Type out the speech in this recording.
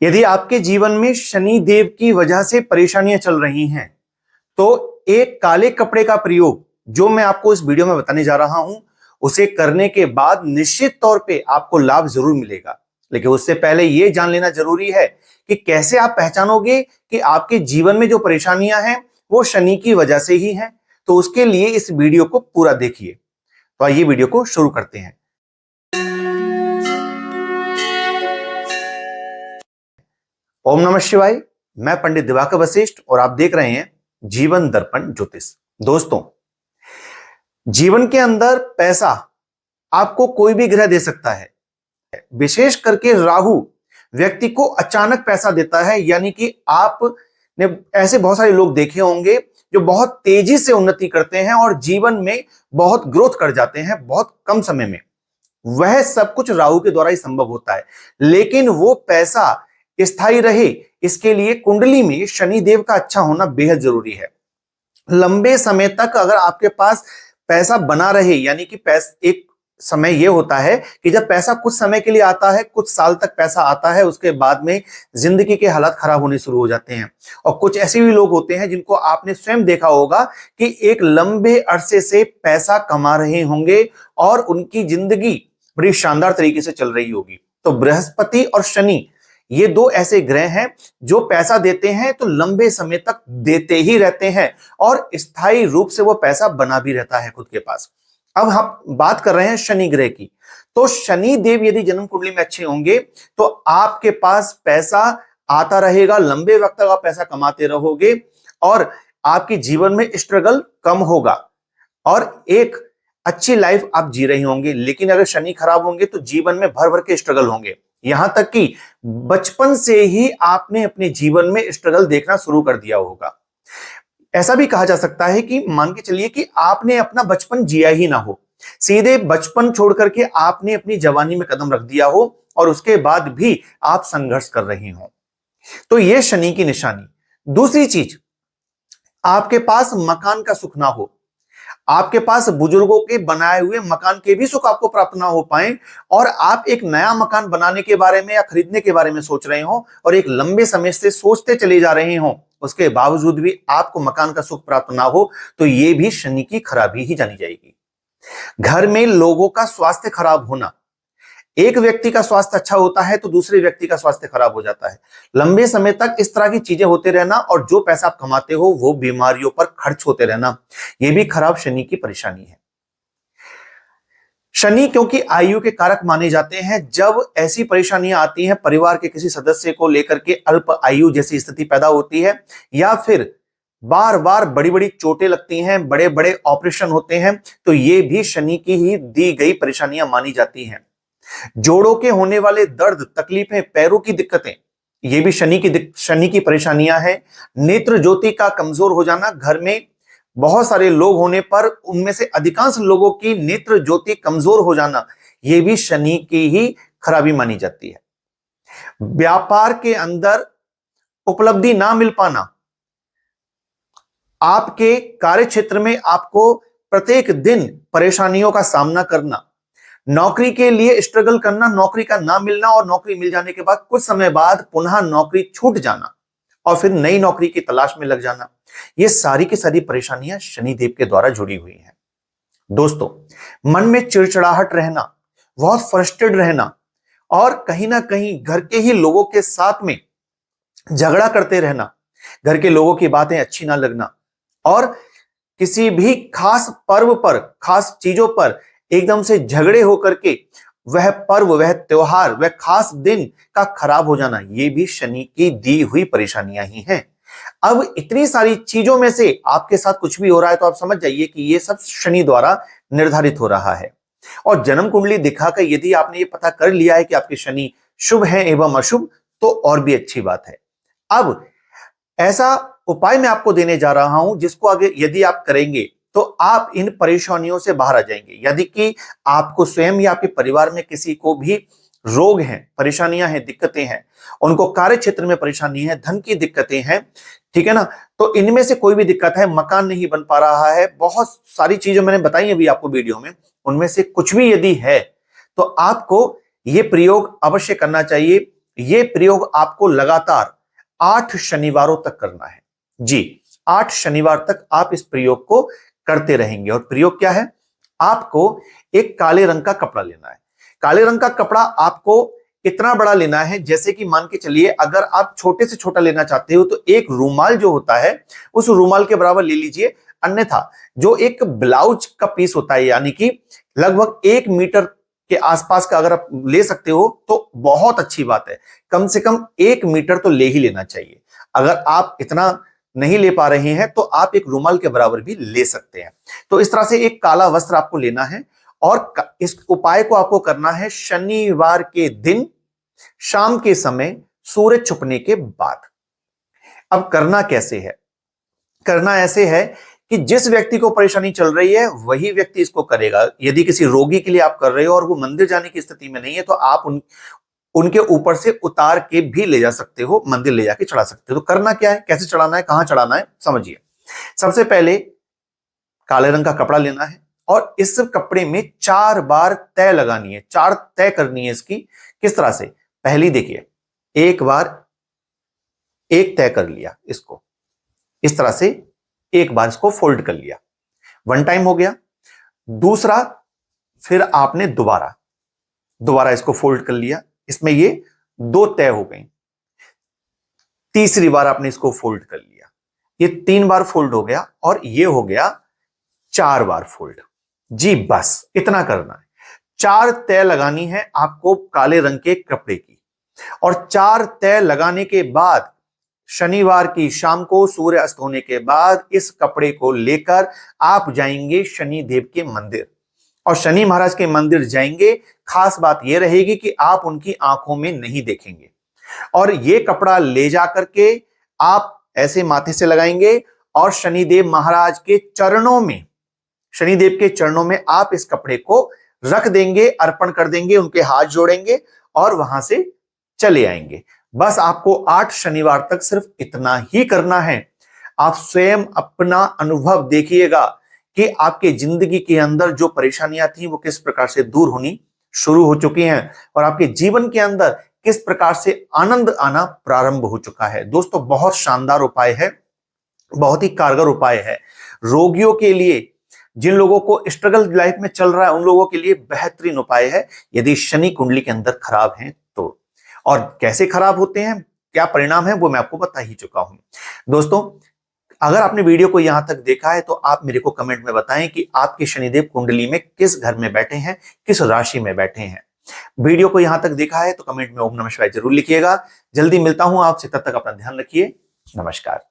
यदि आपके जीवन में शनि देव की वजह से परेशानियां चल रही हैं, तो एक काले कपड़े का प्रयोग जो मैं आपको इस वीडियो में बताने जा रहा हूं, उसे करने के बाद निश्चित तौर पे आपको लाभ जरूर मिलेगा। लेकिन उससे पहले यह जान लेना जरूरी है कि कैसे आप पहचानोगे कि आपके जीवन में जो परेशानियां हैं वो शनि की वजह से ही हैं। तो उसके लिए इस वीडियो को पूरा देखिए। तो आइए वीडियो को शुरू करते हैं। ओम नमः शिवाय। मैं पंडित दिवाकर वशिष्ठ और आप देख रहे हैं जीवन दर्पण ज्योतिष। दोस्तों, जीवन के अंदर पैसा आपको कोई भी ग्रह दे सकता है। विशेष करके राहु व्यक्ति को अचानक पैसा देता है, यानी कि आपने ऐसे बहुत सारे लोग देखे होंगे जो बहुत तेजी से उन्नति करते हैं और जीवन में बहुत ग्रोथ कर जाते हैं बहुत कम समय में। वह सब कुछ राहु के द्वारा ही संभव होता है। लेकिन वो पैसा स्थायी रहे, इसके लिए कुंडली में शनि देव का अच्छा होना बेहद जरूरी है। लंबे समय तक अगर आपके पास पैसा बना रहे, यानी कि एक समय यह होता है कि जब पैसा कुछ समय के लिए आता है, कुछ साल तक पैसा आता है, उसके बाद में जिंदगी के हालात खराब होने शुरू हो जाते हैं। और कुछ ऐसे भी लोग होते हैं जिनको आपने स्वयं देखा होगा कि एक लंबे अरसे से पैसा कमा रहे होंगे और उनकी जिंदगी बड़ी शानदार तरीके से चल रही होगी। तो बृहस्पति और शनि ये दो ऐसे ग्रह हैं जो पैसा देते हैं तो लंबे समय तक देते ही रहते हैं और स्थायी रूप से वो पैसा बना भी रहता है खुद के पास। अब हम बात कर रहे हैं शनि ग्रह की। तो शनि देव यदि जन्म कुंडली में अच्छे होंगे तो आपके पास पैसा आता रहेगा, लंबे वक्त तक आप पैसा कमाते रहोगे और आपके जीवन में स्ट्रगल कम होगा और एक अच्छी लाइफ आप जी रही होंगे। लेकिन अगर शनि खराब होंगे तो जीवन में भर भर के स्ट्रगल होंगे, यहां तक कि बचपन से ही आपने अपने जीवन में स्ट्रगल देखना शुरू कर दिया होगा। ऐसा भी कहा जा सकता है कि मान के चलिए कि आपने अपना बचपन जिया ही ना हो, सीधे बचपन छोड़ करके आपने अपनी जवानी में कदम रख दिया हो और उसके बाद भी आप संघर्ष कर रहे हो। तो यह शनि की निशानी। दूसरी चीज, आपके पास मकान का सुख ना हो, आपके पास बुजुर्गों के बनाए हुए मकान के भी सुख आपको प्राप्त ना हो पाए और आप एक नया मकान बनाने के बारे में या खरीदने के बारे में सोच रहे हो और एक लंबे समय से सोचते चले जा रहे हो, उसके बावजूद भी आपको मकान का सुख प्राप्त ना हो, तो यह भी शनि की खराबी ही जानी जाएगी। घर में लोगों का स्वास्थ्य खराब होना, एक व्यक्ति का स्वास्थ्य अच्छा होता है तो दूसरे व्यक्ति का स्वास्थ्य खराब हो जाता है। लंबे समय तक इस तरह की चीजें होते रहना और जो पैसा आप कमाते हो वो बीमारियों पर खर्च होते रहना, यह भी खराब शनि की परेशानी है। शनि क्योंकि आयु के कारक माने जाते हैं, जब ऐसी परेशानियां आती हैं, परिवार के किसी सदस्य को लेकर के अल्प आयु जैसी स्थिति पैदा होती है या फिर बार बार बड़ी बड़ी चोटें लगती हैं, बड़े बड़े ऑपरेशन होते हैं, तो ये भी शनि की ही दी गई परेशानियां मानी जाती हैं। जोड़ों के होने वाले दर्द, तकलीफें, पैरों की दिक्कतें, ये भी शनि की परेशानियां हैं। नेत्र ज्योति का कमजोर हो जाना, घर में बहुत सारे लोग होने पर उनमें से अधिकांश लोगों की नेत्र ज्योति कमजोर हो जाना, ये भी शनि की ही खराबी मानी जाती है। व्यापार के अंदर उपलब्धि ना मिल पाना, आपके कार्य क्षेत्र में आपको प्रत्येक दिन परेशानियों का सामना करना, नौकरी के लिए स्ट्रगल करना, नौकरी का ना मिलना और नौकरी मिल जाने के बाद कुछ समय बाद पुनः नौकरी छूट जाना और फिर नई नौकरी की तलाश में लग जाना, ये सारी की सारी परेशानियां शनिदेव के द्वारा जुड़ी हुई हैं। दोस्तों, मन में चिड़चिड़ाहट रहना, बहुत फ्रस्ट्रेटेड रहना और कहीं ना कहीं घर के ही लोगों के साथ में झगड़ा करते रहना, घर के लोगों की बातें अच्छी ना लगना और किसी भी खास पर्व पर, खास चीजों पर एकदम से झगड़े होकर के वह पर्व, वह त्योहार, वह खास दिन का खराब हो जाना, ये भी शनि की दी हुई परेशानियां ही हैं। अब इतनी सारी चीजों में से आपके साथ कुछ भी हो रहा है तो आप समझ जाइए कि ये सब शनि द्वारा निर्धारित हो रहा है। और जन्म कुंडली दिखाकर यदि आपने ये पता कर लिया है कि आपके शनि शुभ हैं एवं अशुभ, तो और भी अच्छी बात है। अब ऐसा उपाय मैं आपको देने जा रहा हूं जिसको आगे यदि आप करेंगे तो आप इन परेशानियों से बाहर आ जाएंगे। यदि कि आपको स्वयं या आपके परिवार में किसी को भी रोग हैं, परेशानियां हैं, दिक्कतें हैं, उनको कार्य क्षेत्र में परेशानी है, धन की दिक्कतें हैं, ठीक है ना, तो इनमें से कोई भी दिक्कत है, मकान नहीं बन पा रहा है, बहुत सारी चीजें मैंने बताई अभी आपको वीडियो में, उनमें से कुछ भी यदि है तो आपको यह प्रयोग अवश्य करना चाहिए। ये प्रयोग आपको लगातार 8 शनिवारों तक करना है। जी, 8 शनिवार तक आप इस प्रयोग को करते रहेंगे। और प्रयोग क्या है? आपको एक काले रंग का कपड़ा लेना है। काले रंग का कपड़ा आपको इतना बड़ा लेना है, जैसे कि मान के चलिए अगर आप छोटे से छोटा लेना चाहते हो तो एक रूमाल जो होता है उस रूमाल के बराबर ले लीजिए। अन्यथा जो एक ब्लाउज का पीस होता है, यानी कि लगभग 1 मीटर के आसपास का अगर आप ले सकते हो तो बहुत अच्छी बात है। कम से कम 1 मीटर तो ले ही लेना चाहिए। अगर आप इतना नहीं ले पा रहे हैं तो आप एक रूमाल के बराबर भी ले सकते हैं। तो इस तरह से एक काला वस्त्र आपको लेना है और इस उपाय को आपको करना है शनिवार के दिन शाम के समय सूरज छुपने के बाद। अब करना कैसे है? करना ऐसे है कि जिस व्यक्ति को परेशानी चल रही है वही व्यक्ति इसको करेगा। यदि किसी रोगी के लिए आप कर रहे हो और वो मंदिर जाने की स्थिति में नहीं है तो आप उनके ऊपर से उतार के भी ले जा सकते हो, मंदिर ले जाके चढ़ा सकते हो। तो करना क्या है, कैसे चढ़ाना है, कहां चढ़ाना है, समझिए। सबसे पहले काले रंग का कपड़ा लेना है और इस कपड़े में 4 बार तय लगानी है, 4 तय करनी है इसकी। किस तरह से? पहली देखिए, एक बार एक तय कर लिया इसको, इस तरह से एक बार इसको फोल्ड कर लिया, 1 टाइम हो गया। दूसरा, फिर आपने दोबारा इसको फोल्ड कर लिया, इसमें ये 2 तय हो गई। तीसरी बार आपने इसको फोल्ड कर लिया, ये 3 बार फोल्ड हो गया और ये हो गया 4 बार फोल्ड। जी, बस इतना करना है। 4 तय लगानी है आपको काले रंग के कपड़े की। और 4 तय लगाने के बाद शनिवार की शाम को सूर्य अस्त होने के बाद इस कपड़े को लेकर आप जाएंगे शनि देव के मंदिर। और शनि महाराज के मंदिर जाएंगे, खास बात यह रहेगी कि आप उनकी आंखों में नहीं देखेंगे। और यह कपड़ा ले जाकर के आप ऐसे माथे से लगाएंगे और शनिदेव महाराज के चरणों में, शनिदेव के चरणों में आप इस कपड़े को रख देंगे, अर्पण कर देंगे, उनके हाथ जोड़ेंगे और वहां से चले आएंगे। बस आपको 8 शनिवार तक सिर्फ इतना ही करना है। आप स्वयं अपना अनुभव देखिएगा कि आपके जिंदगी के अंदर जो परेशानियां थी वो किस प्रकार से दूर होनी शुरू हो चुकी हैं और आपके जीवन के अंदर किस प्रकार से आनंद आना प्रारंभ हो चुका है। दोस्तों, बहुत शानदार उपाय है, बहुत ही कारगर उपाय है रोगियों के लिए। जिन लोगों को स्ट्रगल लाइफ में चल रहा है उन लोगों के लिए बेहतरीन उपाय है, यदि शनि कुंडली के अंदर खराब है तो। और कैसे खराब होते हैं, क्या परिणाम है, वो मैं आपको बता ही चुका हूं। दोस्तों, अगर आपने वीडियो को यहां तक देखा है तो आप मेरे को कमेंट में बताएं कि आपके शनिदेव कुंडली में किस घर में बैठे हैं, किस राशि में बैठे हैं। वीडियो को यहां तक देखा है तो कमेंट में ओम नमः शिवाय जरूर लिखिएगा। जल्दी मिलता हूं आपसे, तब तक अपना ध्यान रखिए। नमस्कार।